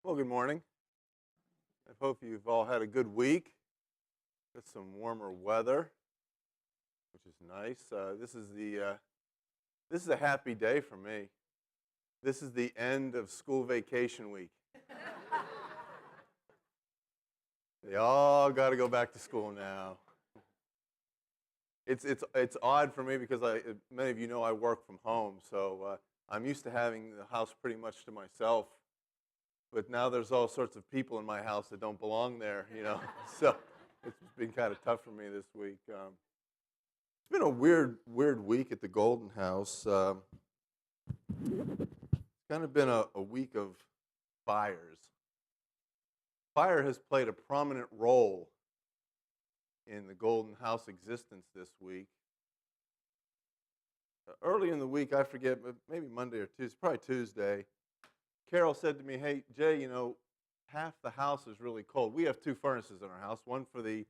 Well, good morning. I hope you've all had a good week. Got some warmer weather, which is nice. This is a happy day for me. This is the end of school vacation week. They all got to go back to school now. It's odd for me because many of you know I work from home, so I'm used to having the house pretty much to myself. But now there's all sorts of people in my house that don't belong there. So it's been kind of tough for me this week. It's been a weird week at the Golden House. It's kind of been a week of fires. Fire has played a prominent role in the Golden House existence this week. Early in the week, I forget, but maybe Monday or Tuesday, probably Tuesday, Carol said to me, "Hey, Jay, half the house is really cold. We have two furnaces in our house, one for the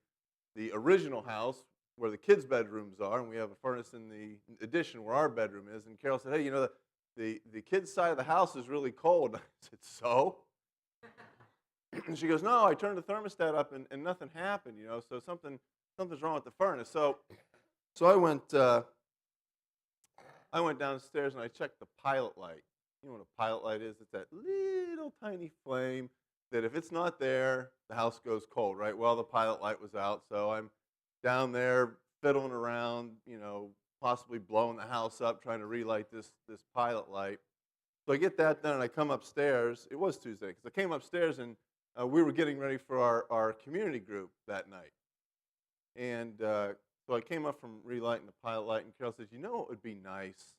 original house where the kids' bedrooms are, and we have a furnace in the addition where our bedroom is." And Carol said, "Hey, the kids' side of the house is really cold." I said, "So?" And she goes, "No, I turned the thermostat up and nothing happened, so something's wrong with the furnace." So I went downstairs and I checked the pilot light. You know what a pilot light is? It's that little tiny flame that if it's not there, the house goes cold, right? Well, the pilot light was out, so I'm down there fiddling around, possibly blowing the house up, trying to relight this pilot light. So I get that done, and I come upstairs. It was Tuesday, because I came upstairs, and we were getting ready for our community group that night. And so I came up from relighting the pilot light, and Carol says, "What would be nice?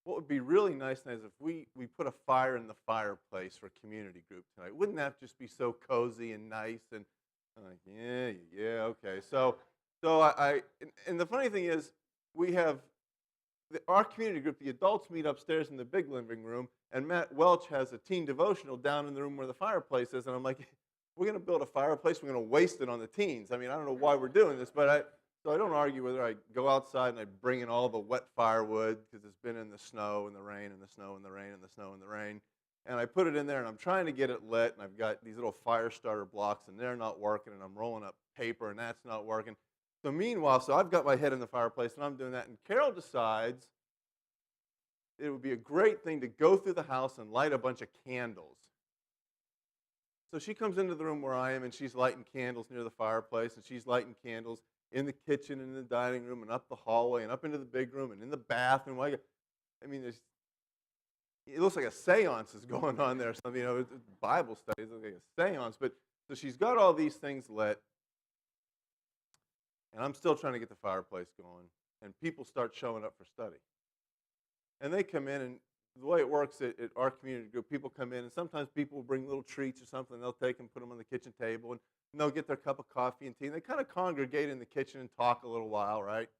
What would be really nice is if we put a fire in the fireplace for community group tonight. Wouldn't that just be so cozy and nice?" And I'm like, yeah, okay. And the funny thing is, we have our community group. The adults meet upstairs in the big living room, and Matt Welch has a teen devotional down in the room where the fireplace is. And I'm like, we're going to build a fireplace. We're going to waste it on the teens. I mean, I don't know why we're doing this, but so I don't argue whether I go outside and I bring in all the wet firewood because it's been in the snow and the rain and the snow and the rain and the snow and the rain. And I put it in there, and I'm trying to get it lit, and I've got these little fire starter blocks, and they're not working, and I'm rolling up paper, and that's not working. So meanwhile, I've got my head in the fireplace, and I'm doing that, and Carol decides it would be a great thing to go through the house and light a bunch of candles. So she comes into the room where I am, and she's lighting candles near the fireplace, and she's lighting candles in the kitchen and in the dining room and up the hallway and up into the big room and in the bathroom. I mean, it looks like a seance is going on there. It's Bible studies, it looks like a seance. But so she's got all these things lit, and I'm still trying to get the fireplace going. And people start showing up for study. And they come in, and the way it works at our community group, people come in, and sometimes people will bring little treats or something. They'll take them, put them on the kitchen table, and they'll get their cup of coffee and tea. And they kind of congregate in the kitchen and talk a little while, right?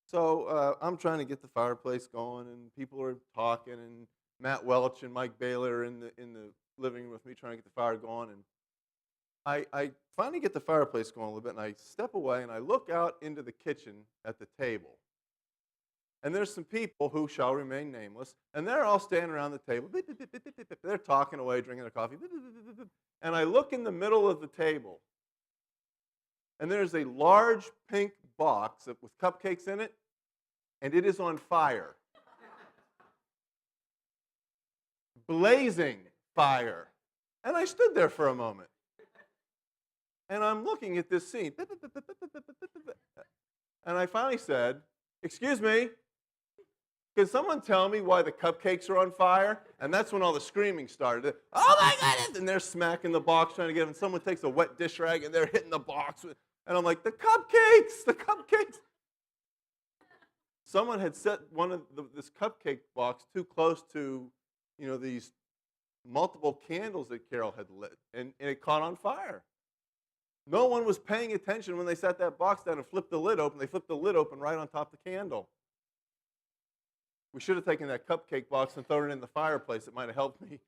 So I'm trying to get the fireplace going, and people are talking, and Matt Welch and Mike Baylor are in the living room with me trying to get the fire going. And I finally get the fireplace going a little bit, and I step away, and I look out into the kitchen at the table. And there's some people who shall remain nameless, and they're all standing around the table. They're talking away, drinking their coffee. And I look in the middle of the table, and there's a large pink box with cupcakes in it, and it is on fire. Blazing fire. And I stood there for a moment. And I'm looking at this scene. And I finally said, "Excuse me, can someone tell me why the cupcakes are on fire?" And that's when all the screaming started. "Oh my goodness!" And they're smacking the box trying to get it. And someone takes a wet dish rag and they're hitting the box. And I'm like, "The cupcakes! The cupcakes!" Someone had set this cupcake box too close to, these multiple candles that Carol had lit, and it caught on fire. No one was paying attention when they set that box down and flipped the lid open. They flipped the lid open right on top of the candle. We should have taken that cupcake box and thrown it in the fireplace. It might have helped me,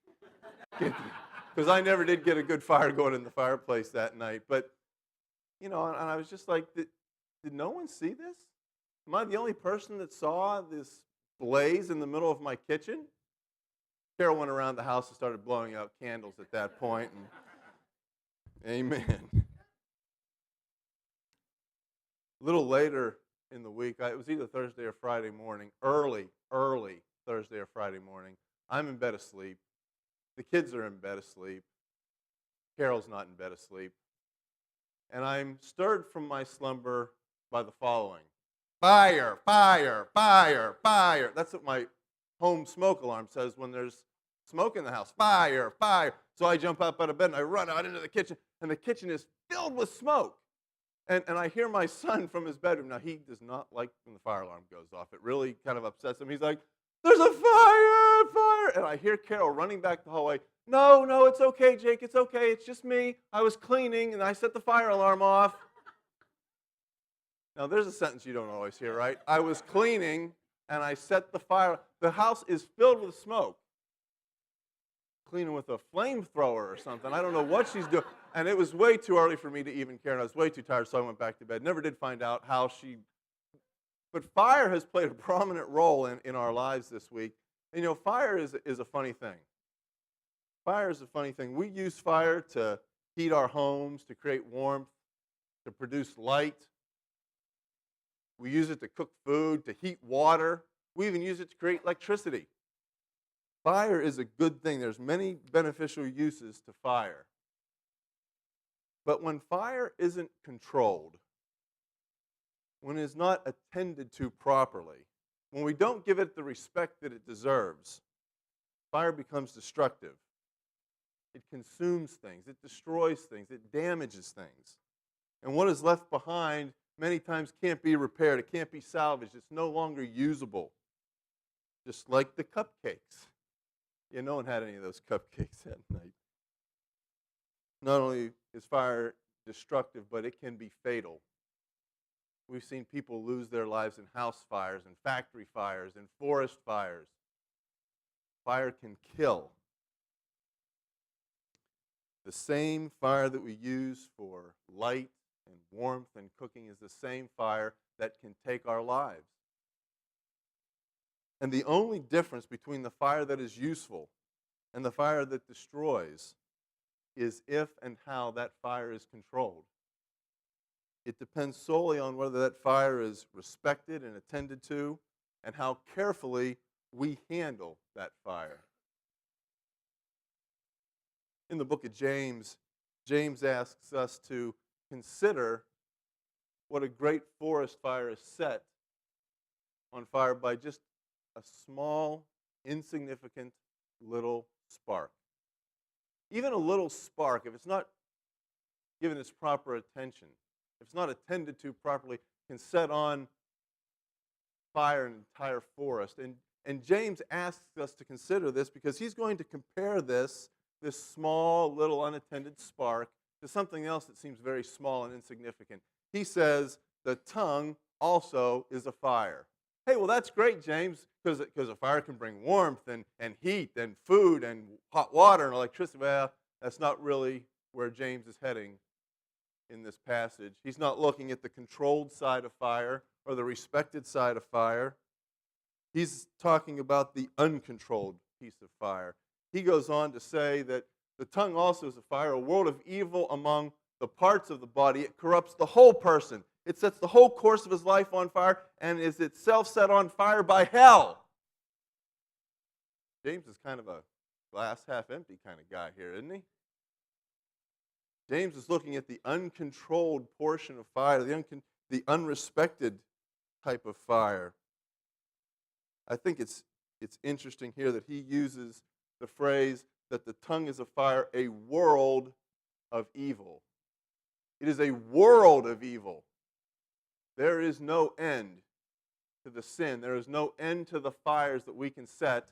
because I never did get a good fire going in the fireplace that night. But, and I was just like, did no one see this? Am I the only person that saw this blaze in the middle of my kitchen? Carol went around the house and started blowing out candles at that point. And amen. A little later in the week, it was either Thursday or Friday morning, early Thursday or Friday morning. I'm in bed asleep. The kids are in bed asleep. Carol's not in bed asleep. And I'm stirred from my slumber by the following. Fire, fire, fire, fire. That's what my home smoke alarm says when there's smoke in the house. Fire, fire. So I jump up out of bed and I run out into the kitchen, and the kitchen is filled with smoke. And I hear my son from his bedroom. Now, he does not like when the fire alarm goes off. It really kind of upsets him. He's like, there's a fire, fire. And I hear Carol running back the hallway. No, no, it's okay, Jake. It's okay. It's just me. I was cleaning, and I set the fire alarm off. Now, there's a sentence you don't always hear, right? I was cleaning, and I set the fire. The house is filled with smoke. Cleaning with a flamethrower or something. I don't know what she's doing. And it was way too early for me to even care, and I was way too tired, so I went back to bed. Never did find out how she... But fire has played a prominent role in our lives this week. And, you know, fire is a funny thing. Fire is a funny thing. We use fire to heat our homes, to create warmth, to produce light. We use it to cook food, to heat water. We even use it to create electricity. Fire is a good thing. There's many beneficial uses to fire. But when fire isn't controlled, when it's not attended to properly, when we don't give it the respect that it deserves, fire becomes destructive. It consumes things. It destroys things. It damages things. And what is left behind many times can't be repaired. It can't be salvaged. It's no longer usable. Just like the cupcakes. Yeah, no one had any of those cupcakes that night. Not only is fire destructive, but it can be fatal. We've seen people lose their lives in house fires, and factory fires, and forest fires. Fire can kill. The same fire that we use for light and warmth and cooking is the same fire that can take our lives. And the only difference between the fire that is useful and the fire that destroys is if and how that fire is controlled. It depends solely on whether that fire is respected and attended to, and how carefully we handle that fire. In the book of James, James asks us to consider what a great forest fire is set on fire by just a small, insignificant little spark. Even a little spark, if it's not given its proper attention, if it's not attended to properly, can set on fire an entire forest. And James asks us to consider this because he's going to compare this small, little, unattended spark to something else that seems very small and insignificant. He says the tongue also is a fire. Hey, well, that's great, James, because a fire can bring warmth and heat and food and hot water and electricity. Well, that's not really where James is heading in this passage. He's not looking at the controlled side of fire or the respected side of fire. He's talking about the uncontrolled piece of fire. He goes on to say that the tongue also is a fire, a world of evil among the parts of the body. It corrupts the whole person. It sets the whole course of his life on fire and is itself set on fire by hell. James is kind of a glass half empty kind of guy here, isn't he? James is looking at the uncontrolled portion of fire, the unrespected type of fire. I think it's interesting here that he uses the phrase that the tongue is a fire, a world of evil. It is a world of evil. There is no end to the sin. There is no end to the fires that we can set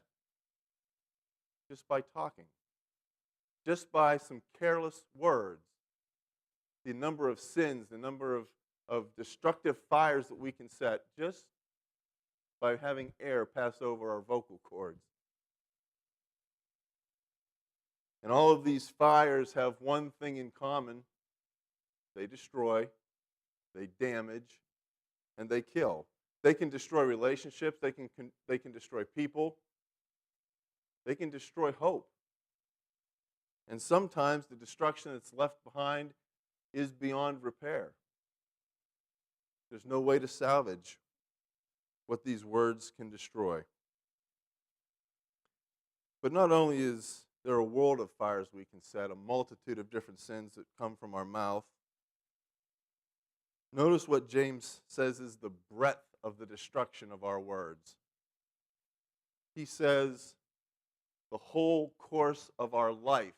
just by talking, just by some careless words. The number of sins, the number of destructive fires that we can set just by having air pass over our vocal cords. And all of these fires have one thing in common. They destroy, they damage, and they kill. They can destroy relationships. They can destroy people. They can destroy hope. And sometimes the destruction that's left behind is beyond repair. There's no way to salvage what these words can destroy. But not only is there a world of fires we can set, a multitude of different sins that come from our mouth, notice what James says is the breadth of the destruction of our words. He says the whole course of our life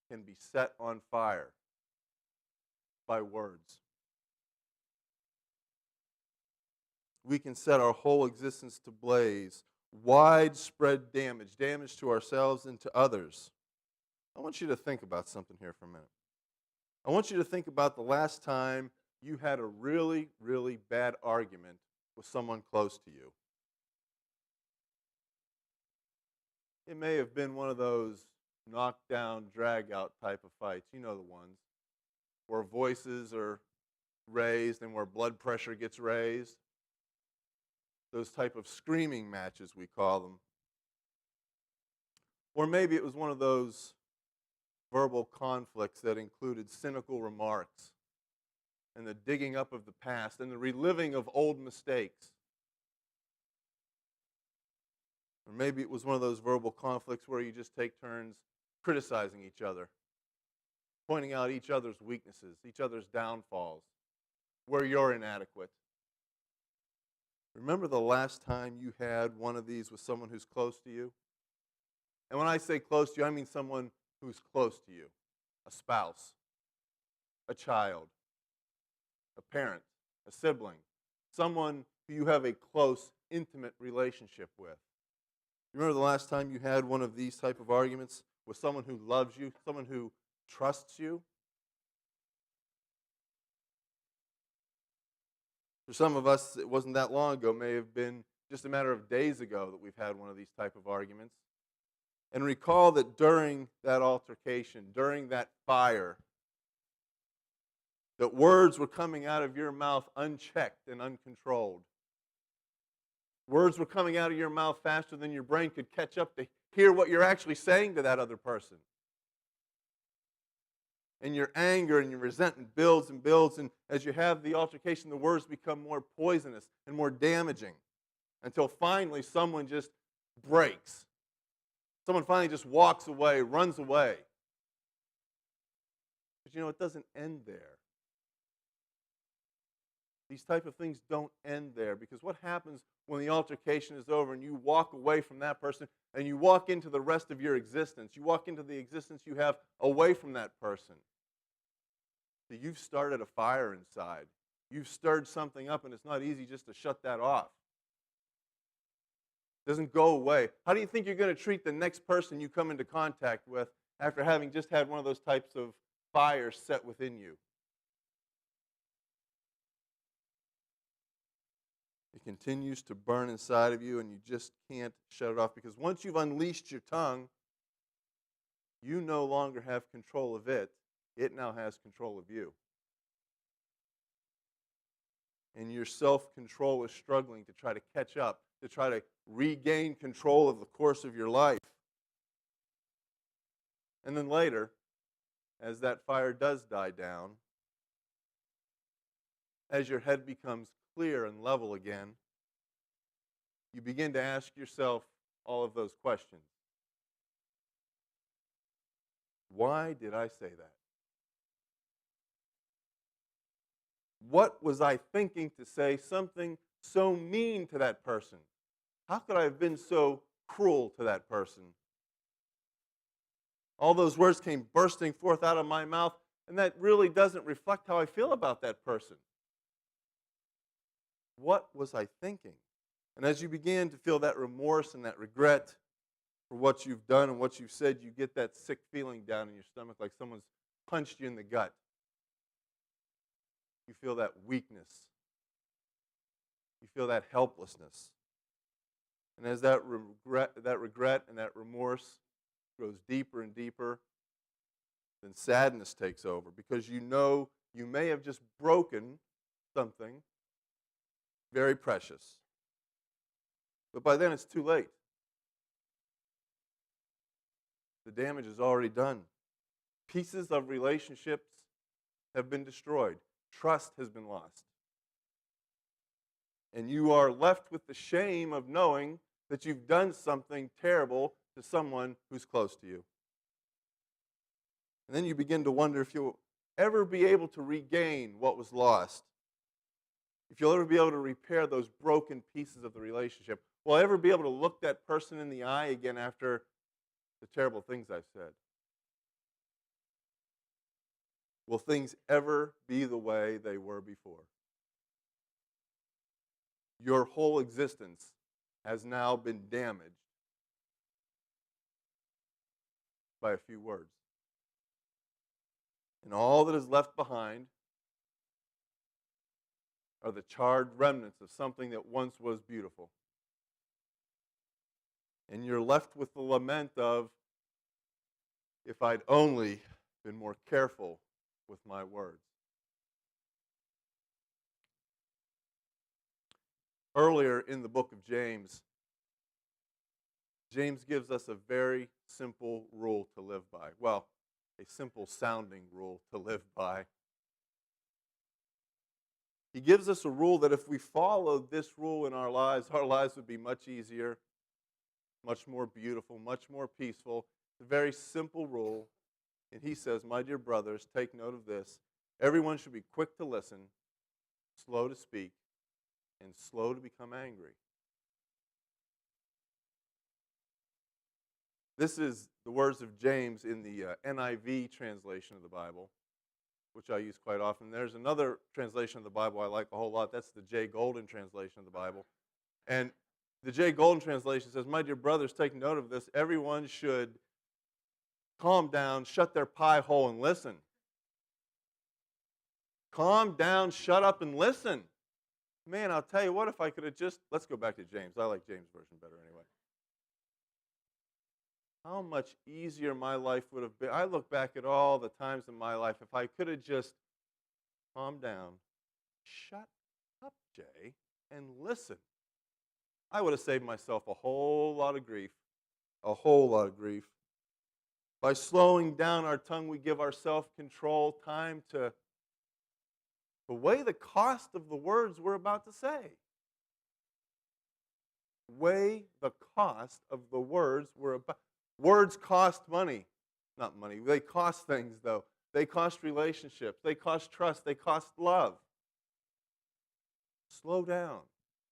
can be set on fire by words. We can set our whole existence to blaze, widespread damage to ourselves and to others. I want you to think about something here for a minute. I want you to think about the last time you had a really, really bad argument with someone close to you. It may have been one of those knockdown, drag-out type of fights. You know the ones where voices are raised and where blood pressure gets raised. Those type of screaming matches, we call them. Or maybe it was one of those verbal conflicts that included cynical remarks and the digging up of the past and the reliving of old mistakes. Or maybe it was one of those verbal conflicts where you just take turns criticizing each other, pointing out each other's weaknesses, each other's downfalls, where you're inadequate. Remember the last time you had one of these with someone who's close to you? And when I say close to you, I mean someone who's close to you. A spouse, a child, a parent, a sibling, someone who you have a close, intimate relationship with. Remember the last time you had one of these type of arguments with someone who loves you, someone who trusts you? For some of us, it wasn't that long ago. It may have been just a matter of days ago that we've had one of these type of arguments. And recall that during that altercation, during that fire, that words were coming out of your mouth unchecked and uncontrolled. Words were coming out of your mouth faster than your brain could catch up to hear what you're actually saying to that other person. And your anger and your resentment builds and builds, and as you have the altercation, the words become more poisonous and more damaging until finally someone just breaks. Someone finally just walks away, runs away. But you know, it doesn't end there. These type of things don't end there, because what happens when the altercation is over and you walk away from that person and you walk into the rest of your existence, you walk into the existence you have away from that person. So you've started a fire inside. You've stirred something up, and it's not easy just to shut that off. It doesn't go away. How do you think you're going to treat the next person you come into contact with after having just had one of those types of fires set within you? It continues to burn inside of you, and you just can't shut it off, because once you've unleashed your tongue, you no longer have control of it. It now has control of you. And your self-control is struggling to try to catch up, to try to regain control of the course of your life. And then later, as that fire does die down, as your head becomes clear and level again, you begin to ask yourself all of those questions. Why did I say that? What was I thinking to say something so mean to that person? How could I have been so cruel to that person? All those words came bursting forth out of my mouth, and that really doesn't reflect how I feel about that person. What was I thinking? And as you begin to feel that remorse and that regret for what you've done and what you've said, you get that sick feeling down in your stomach, like someone's punched you in the gut. You feel that weakness. You feel that helplessness. And as that regret and that remorse grows deeper and deeper, then sadness takes over, because you know you may have just broken something very precious. But by then it's too late. The damage is already done. Pieces of relationships have been destroyed. Trust has been lost. And you are left with the shame of knowing that you've done something terrible to someone who's close to you. And then you begin to wonder if you'll ever be able to regain what was lost. If you'll ever be able to repair those broken pieces of the relationship. Will I ever be able to look that person in the eye again after the terrible things I've said? Will things ever be the way they were before? Your whole existence has now been damaged by a few words. And all that is left behind are the charred remnants of something that once was beautiful. And you're left with the lament of, if I'd only been more careful with my words. Earlier in the book of James, James gives us a very simple rule to live by. Well, a simple sounding rule to live by. He gives us a rule that if we followed this rule in our lives would be much easier, much more beautiful, much more peaceful. It's a very simple rule. And he says, my dear brothers, take note of this. Everyone should be quick to listen, slow to speak, and slow to become angry. This is the words of James in the NIV translation of the Bible, which I use quite often. There's another translation of the Bible I like a whole lot. That's the J. Golden translation of the Bible. And the J. Golden translation says, my dear brothers, take note of this. Everyone should calm down, shut their pie hole, and listen. Calm down, shut up, and listen. Man, I'll tell you what, if I could have just, let's go back to James. I like James' version better anyway. How much easier my life would have been. I look back at all the times in my life, if I could have just calmed down, shut up, Jay, and listen, I would have saved myself a whole lot of grief. A whole lot of grief. By slowing down our tongue, we give our self-control time to weigh the cost of the words we're about to say. Weigh the cost of the words we're about. Words cost money. Not money. They cost things, though. They cost relationships. They cost trust. They cost love. Slow down.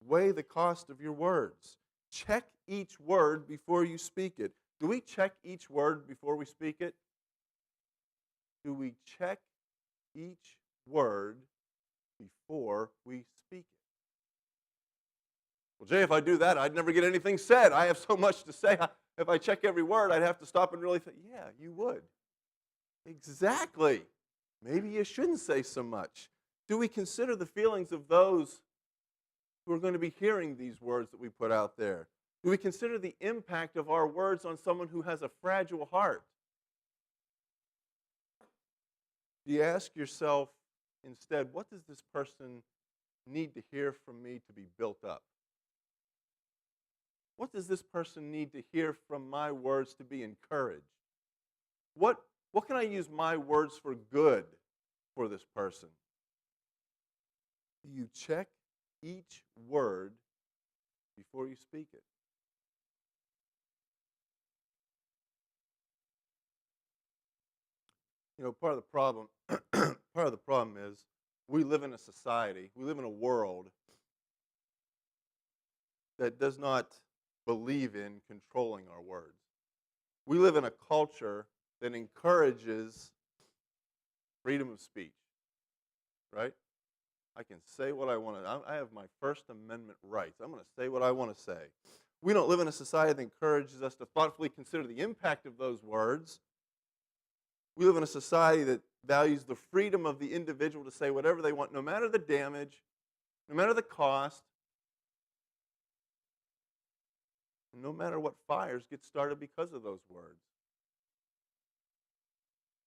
Weigh the cost of your words. Check each word before you speak it. Do we check each word before we speak it? Do we check each word before we speak it? Well, Jay, if I do that, I'd never get anything said. I have so much to say. If I check every word, I'd have to stop and really think, yeah, you would. Exactly. Maybe you shouldn't say so much. Do we consider the feelings of those who are going to be hearing these words that we put out there? Do we consider the impact of our words on someone who has a fragile heart? Do you ask yourself instead, what does this person need to hear from me to be built up? What does this person need to hear from my words to be encouraged? What can I use my words for good for this person? Do you check each word before you speak it? You know, part of the problem is we live in a society, we live in a world that does not believe in controlling our words. We live in a culture that encourages freedom of speech, right? I can say what I want to. I have my First Amendment rights. I'm going to say what I want to say. We don't live in a society that encourages us to thoughtfully consider the impact of those words. We live in a society that values the freedom of the individual to say whatever they want, no matter the damage, no matter the cost, and no matter what fires get started because of those words.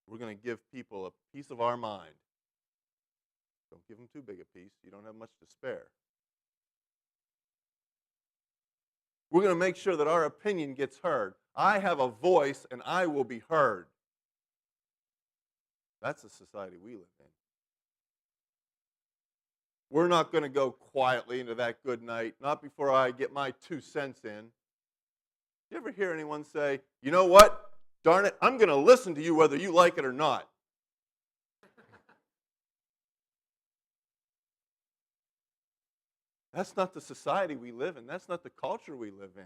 We're going to give people a piece of our mind. Don't give them too big a piece. You don't have much to spare. We're going to make sure that our opinion gets heard. I have a voice and I will be heard. That's the society we live in. We're not going to go quietly into that good night, not before I get my 2 cents in. You ever hear anyone say, you know what? Darn it, I'm going to listen to you whether you like it or not. That's not the society we live in. That's not the culture we live in.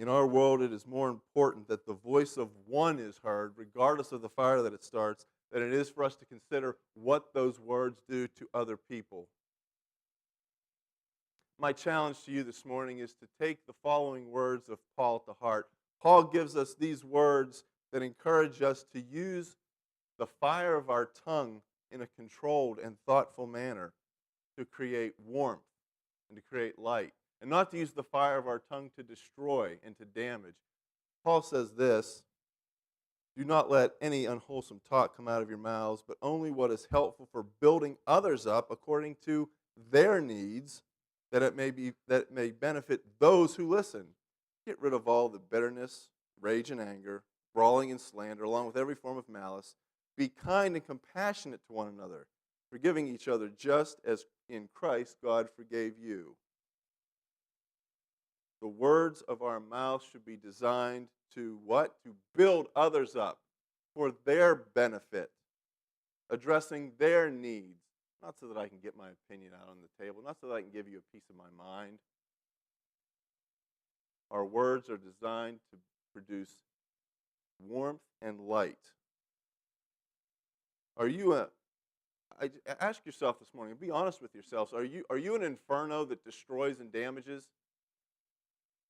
In our world, it is more important that the voice of one is heard, regardless of the fire that it starts, than it is for us to consider what those words do to other people. My challenge to you this morning is to take the following words of Paul to heart. Paul gives us these words that encourage us to use the fire of our tongue in a controlled and thoughtful manner to create warmth and to create light, and not to use the fire of our tongue to destroy and to damage. Paul says this, do not let any unwholesome talk come out of your mouths, but only what is helpful for building others up according to their needs, that it may benefit those who listen. Get rid of all the bitterness, rage and anger, brawling and slander, along with every form of malice. Be kind and compassionate to one another, forgiving each other just as in Christ God forgave you. The words of our mouths should be designed to what? To build others up for their benefit, addressing their needs, not so that I can get my opinion out on the table, not so that I can give you a piece of my mind. Our words are designed to produce warmth and light. Ask yourself this morning, be honest with yourselves, are you an inferno that destroys and damages?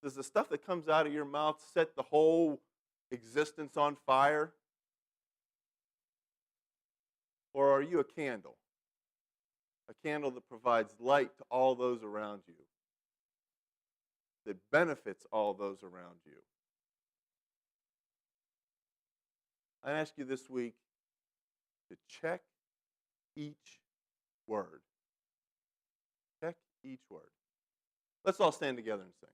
Does the stuff that comes out of your mouth set the whole existence on fire? Or are you a candle? A candle that provides light to all those around you, that benefits all those around you. I ask you this week to check each word. Check each word. Let's all stand together and sing.